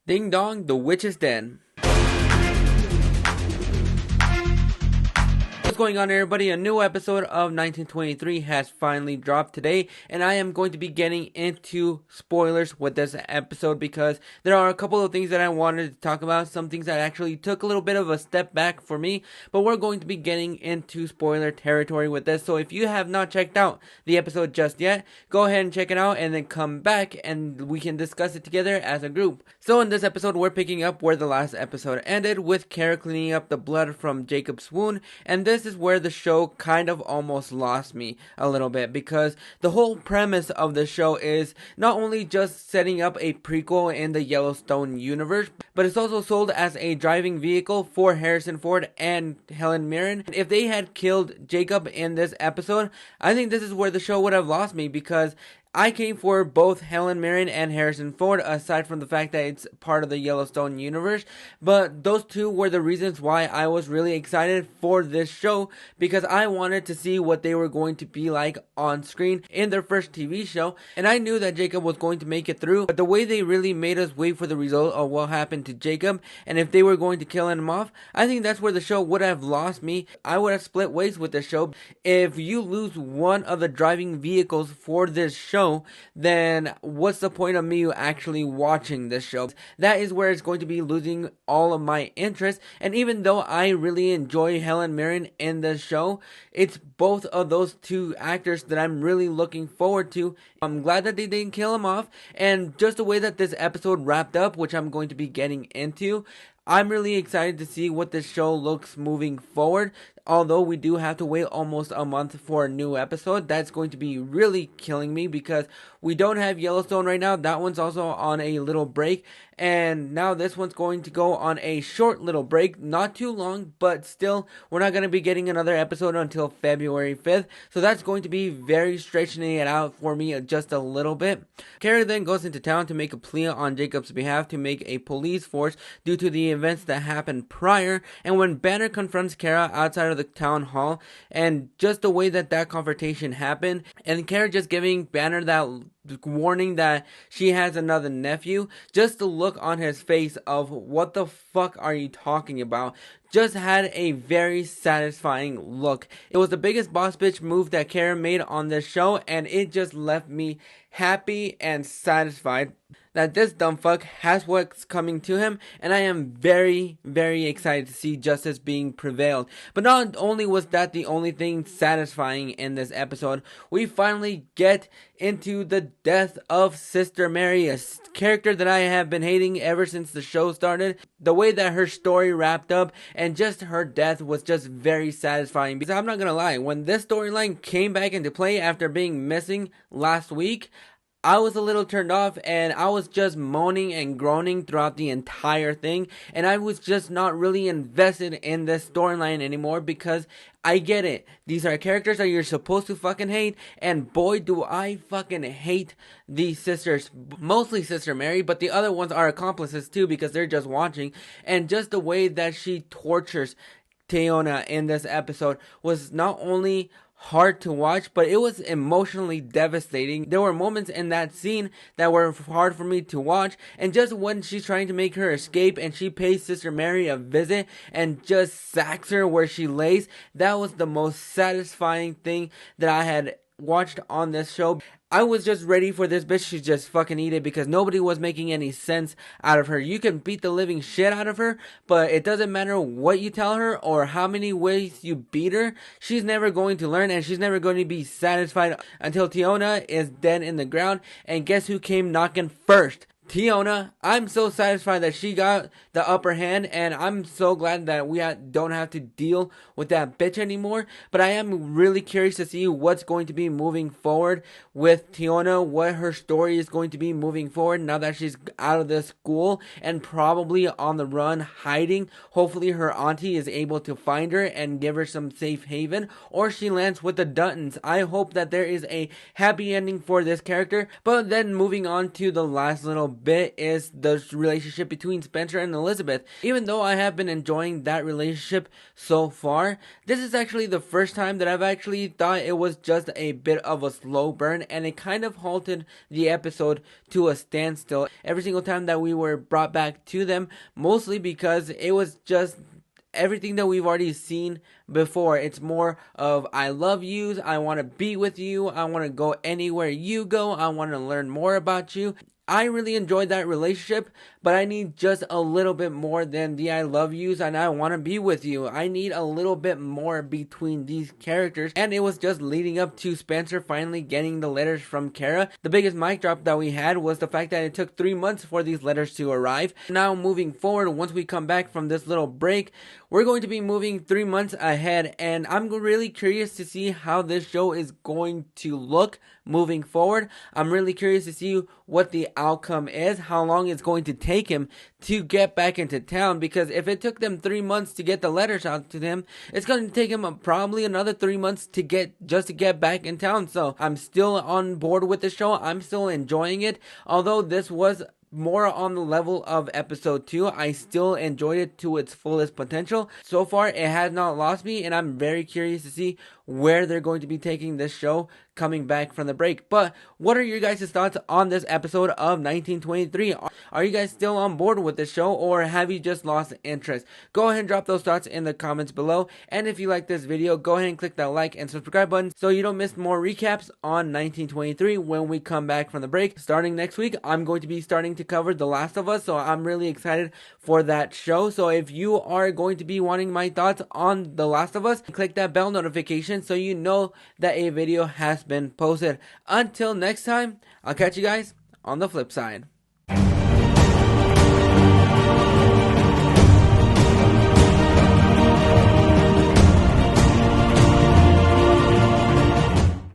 Ding dong, the witch is dead. What's going on, everybody? A new episode of 1923 has finally dropped today, and I am going to be getting into spoilers with this episode because there are a couple of things that I wanted to talk about, some things that actually took a little bit of a step back for me, but we're going to be getting into spoiler territory with this. So if you have not checked out the episode just yet, go ahead and check it out and then come back and we can discuss it together as a group. So in this episode, we're picking up where the last episode ended, with Kara cleaning up the blood from Jacob's wound, and this is where the show kind of almost lost me a little bit, because the whole premise of the show is not only just setting up a prequel in the Yellowstone universe, but it's also sold as a driving vehicle for Harrison Ford and Helen Mirren. If they had killed Jacob in this episode, I think this is where the show would have lost me, because I came for both Helen Mirren and Harrison Ford, aside from the fact that it's part of the Yellowstone universe. But those two were the reasons why I was really excited for this show, because I wanted to see what they were going to be like on screen in their first TV show. And I knew that Jacob was going to make it through, but the way they really made us wait for the result of what happened to Jacob, and if they were going to kill him off, I think that's where the show would have lost me. I would have split ways with the show. If you lose one of the driving vehicles for this show, then what's the point of me actually watching this show? That is where it's going to be losing all of my interest. And even though I really enjoy Helen Mirren in this show, it's both of those two actors that I'm really looking forward to. I'm glad that they didn't kill him off, and just the way that this episode wrapped up, which I'm going to be getting into, I'm really excited to see what this show looks moving forward. Although we do have to wait almost a month for a new episode, that's going to be really killing me, because we don't have Yellowstone right now. That one's also on a little break, and now this one's going to go on a short little break, not too long, but still, we're not going to be getting another episode until February 5th, so that's going to be very stretching it out for me just a little bit. Kara then goes into town to make a plea on Jacob's behalf to make a police force due to the events that happened prior, and when Banner confronts Kara outside of the town hall, and just the way that confrontation happened, and Kara just giving Banner that warning that she has another nephew, just the look on his face of what the fuck are you talking about, just had a very satisfying look. It was the biggest boss bitch move that Kara made on this show, and it just left me happy and satisfied that this dumb fuck has what's coming to him, and I am very, very excited to see justice being prevailed. But not only was that the only thing satisfying in this episode, we finally get into the death of Sister Mary, a character that I have been hating ever since the show started. The way that her story wrapped up and just her death was just very satisfying, because I'm not gonna lie, when this storyline came back into play after being missing last week, I was a little turned off, and I was just moaning and groaning throughout the entire thing, and I was just not really invested in this storyline anymore, because I get it. These are characters that you're supposed to fucking hate, and boy do I fucking hate these sisters. Mostly Sister Mary, but the other ones are accomplices too, because they're just watching, and just the way that she tortures Tiona in this episode was not only hard to watch, but it was emotionally devastating. There were moments in that scene that were hard for me to watch, and just when she's trying to make her escape and she pays Sister Mary a visit and just sacks her where she lays, that was the most satisfying thing that I had watched on this show. I was just ready for this bitch to just fucking eat it, because nobody was making any sense out of her. You can beat the living shit out of her, but it doesn't matter what you tell her or how many ways you beat her. She's never going to learn, and she's never going to be satisfied until Tiona is dead in the ground. And guess who came knocking first? Tiona. I'm so satisfied that she got the upper hand, and I'm so glad that we don't have to deal with that bitch anymore. But I am really curious to see what's going to be moving forward with Tiona, what her story is going to be moving forward now that she's out of the school and probably on the run hiding. Hopefully her auntie is able to find her and give her some safe haven, or she lands with the Duttons. I hope that there is a happy ending for this character. But then moving on to the last little bit is the relationship between Spencer and Elizabeth. Even though I have been enjoying that relationship so far, this is actually the first time that I've actually thought it was just a bit of a slow burn, and it kind of halted the episode to a standstill every single time that we were brought back to them, mostly because it was just everything that we've already seen before. It's more of I love you, I want to be with you, I want to go anywhere you go, I want to learn more about you. I really enjoyed that relationship, but I need just a little bit more than the I love yous and I want to be with you. I need a little bit more between these characters, and it was just leading up to Spencer finally getting the letters from Kara. The biggest mic drop that we had was the fact that it took 3 months for these letters to arrive. Now moving forward, once we come back from this little break, we're going to be moving 3 months ahead, and I'm really curious to see how this show is going to look moving forward. I'm really curious to see what the outcome is, how long it's going to take him to get back into town, because if it took them 3 months to get the letters out to him, it's going to take him probably another 3 months to get back in town. So I'm still on board with the show. I'm still enjoying it, although this was more on the level of episode 2. I still enjoyed it to its fullest potential. So far, it has not lost me, and I'm very curious to see where they're going to be taking this show coming back from the break. But what are your guys' thoughts on this episode of 1923? Are you guys still on board with this show, or have you just lost interest? Go ahead and drop those thoughts in the comments below. And if you like this video, go ahead and click that like and subscribe button so you don't miss more recaps on 1923 when we come back from the break. Starting next week, I'm going to be starting to cover The Last of Us, so I'm really excited for that show. So if you are going to be wanting my thoughts on The Last of Us, click that bell notification so you know that a video has been posted. Until next time, I'll catch you guys on the flip side.